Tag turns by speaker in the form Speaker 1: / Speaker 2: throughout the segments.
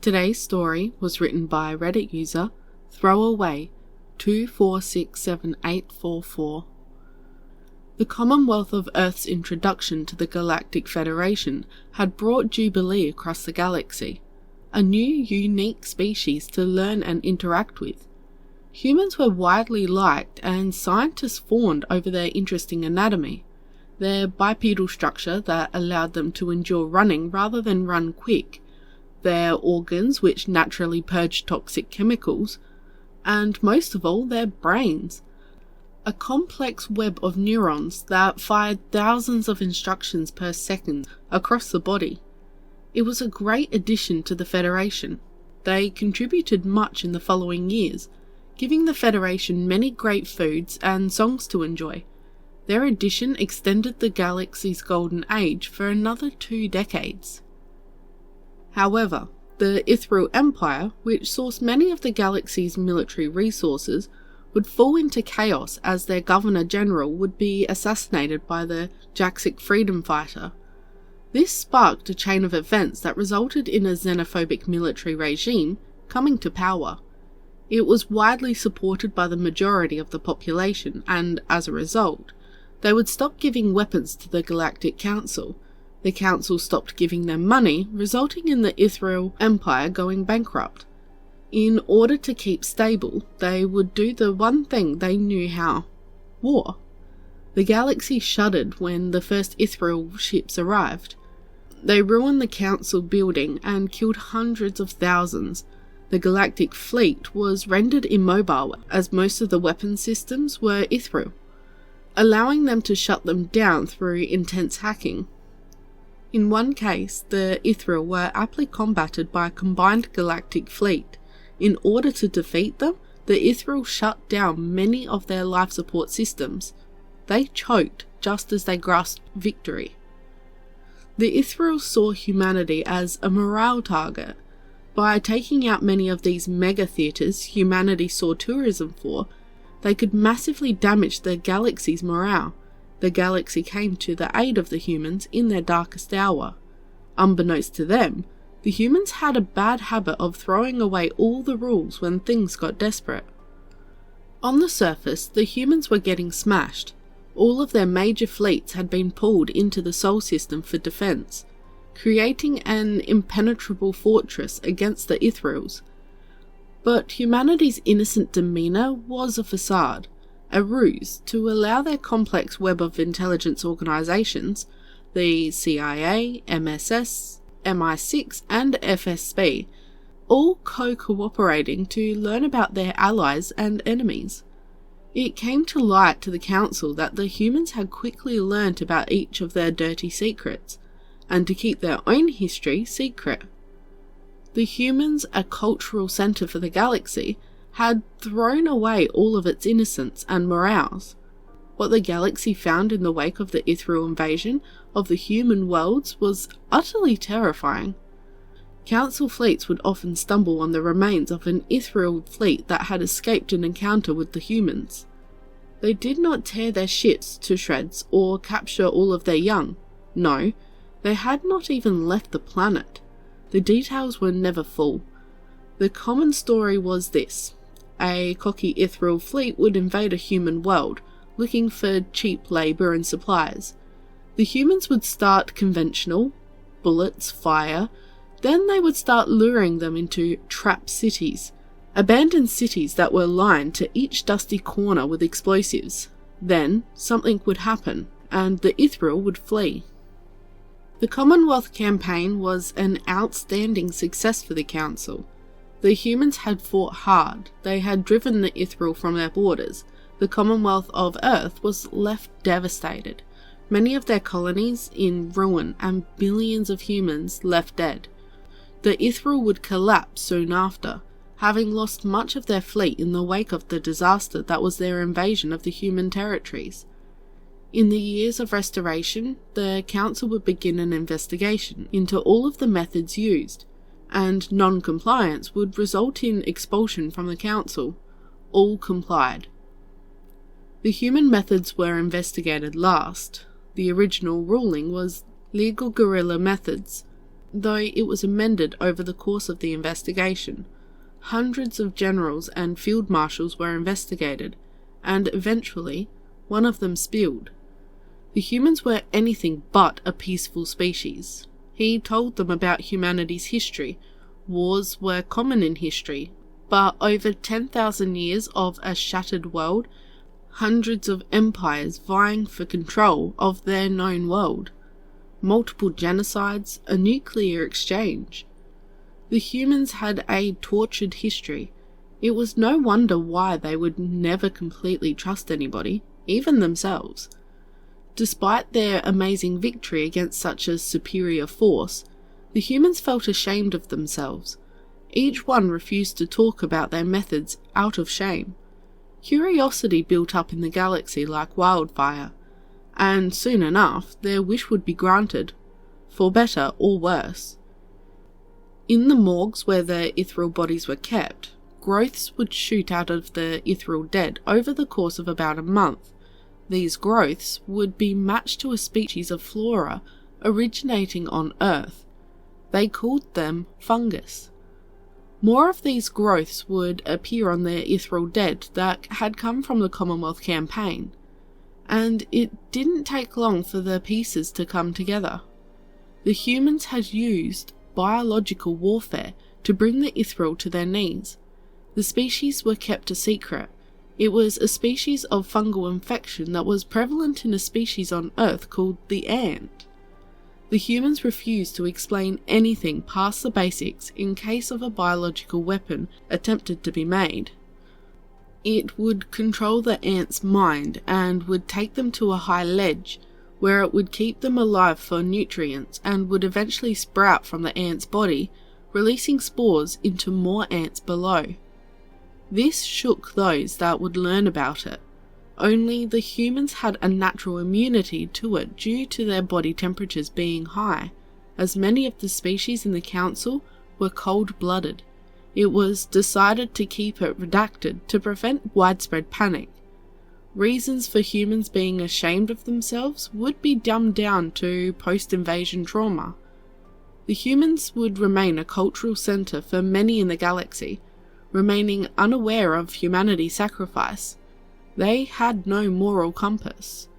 Speaker 1: Today's story was written by Reddit user Throwaway2467844. The Commonwealth of Earth's introduction to the Galactic Federation had brought Jubilee across the galaxy, a new unique species to learn and interact with. Humans were widely liked and scientists fawned over their interesting anatomy, their bipedal structure that allowed them to endure running rather than run quick, their organs which naturally purged toxic chemicals, and most of all their brains. A complex web of neurons that fired thousands of instructions per second across the body. It was a great addition to the Federation. They contributed much in the following years, giving the Federation many great foods and songs to enjoy. Their addition extended the galaxy's golden age for another 2 decades. However, the Ithral Empire, which sourced many of the galaxy's military resources, would fall into chaos as their Governor-General would be assassinated by the Jaxic freedom fighter. This sparked a chain of events that resulted in a xenophobic military regime coming to power. It was widely supported by the majority of the population, and as a result, they would stop giving weapons to the Galactic Council. The Council stopped giving them money, resulting in the Ithral Empire going bankrupt. In order to keep stable, they would do the one thing they knew how: war. The galaxy shuddered when the first Ithral ships arrived. They ruined the council building and killed hundreds of thousands. The galactic fleet was rendered immobile as most of the weapon systems were Ithral, allowing them to shut them down through intense hacking. In one case, the Ithral were aptly combated by a combined galactic fleet. In order to defeat them, the Ithral shut down many of their life support systems. They choked just as they grasped victory. The Ithral saw humanity as a morale target. By taking out many of these mega theatres humanity saw tourism for, they could massively damage the galaxy's morale. The galaxy came to the aid of the humans in their darkest hour. Unbeknownst to them, the humans had a bad habit of throwing away all the rules when things got desperate. On the surface, the humans were getting smashed. All of their major fleets had been pulled into the Sol system for defense, creating an impenetrable fortress against the Ithrals. But humanity's innocent demeanour was a facade, a ruse to allow their complex web of intelligence organisations, the CIA, MSS, MI6 and FSB, all cooperating to learn about their allies and enemies. It came to light to the council that the humans had quickly learnt about each of their dirty secrets, and to keep their own history secret. The humans, a cultural centre for the galaxy, had thrown away all of its innocence and morals. What the galaxy found in the wake of the Ithral invasion of the human worlds was utterly terrifying. Council fleets would often stumble on the remains of an Ithral fleet that had escaped an encounter with the humans. They did not tear their ships to shreds or capture all of their young. No, they had not even left the planet. The details were never full. The common story was this: a cocky Ithral fleet would invade a human world, looking for cheap labour and supplies. The humans would start conventional, bullets, fire, then they would start luring them into trap cities, abandoned cities that were lined to each dusty corner with explosives. Then something would happen, and the Ithral would flee. The Commonwealth campaign was an outstanding success for the Council. The humans had fought hard, they had driven the Ithral from their borders. The Commonwealth of Earth was left devastated, many of their colonies in ruin and billions of humans left dead. The Ithral would collapse soon after, having lost much of their fleet in the wake of the disaster that was their invasion of the human territories. In the years of restoration, the Council would begin an investigation into all of the methods used, and non-compliance would result in expulsion from the Council. All complied. The human methods were investigated last. The original ruling was legal guerrilla methods. though it was amended over the course of the investigation. Hundreds of generals and field marshals were investigated, and eventually, one of them spilled. The humans were anything but a peaceful species. He told them about humanity's history. Wars were common in history, but over 10,000 years of a shattered world, hundreds of empires vying for control of their known world, multiple genocides, a nuclear exchange. The humans had a tortured history. It was no wonder why they would never completely trust anybody, even themselves. Despite their amazing victory against such a superior force, the humans felt ashamed of themselves. Each one refused to talk about their methods out of shame. Curiosity built up in the galaxy like wildfire, and soon enough their wish would be granted, for better or worse. In the morgues where the ethereal bodies were kept, growths would shoot out of the ethereal dead over the course of about a month. These growths would be matched to a species of flora originating on Earth. They called them fungus. More of these growths would appear on the ethereal dead that had come from the Commonwealth campaign, and it didn't take long for the pieces to come together. The humans had used biological warfare to bring the ethereal to their knees. The species were kept a secret. It was a species of fungal infection that was prevalent in a species on Earth called the ant. The humans refused to explain anything past the basics in case of a biological weapon attempted to be made. It would control the ant's mind and would take them to a high ledge, where it would keep them alive for nutrients and would eventually sprout from the ant's body, releasing spores into more ants below. This shook those that would learn about it. Only the humans had a natural immunity to it due to their body temperatures being high, as many of the species in the council were cold-blooded. It was decided to keep it redacted to prevent widespread panic. Reasons for humans being ashamed of themselves would be dumbed down to post-invasion trauma. The humans would remain a cultural centre for many in the galaxy, remaining unaware of humanity's sacrifice. They had no moral compass.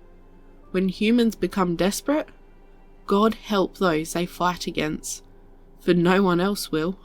Speaker 1: When humans become desperate, God help those they fight against, for no one else will.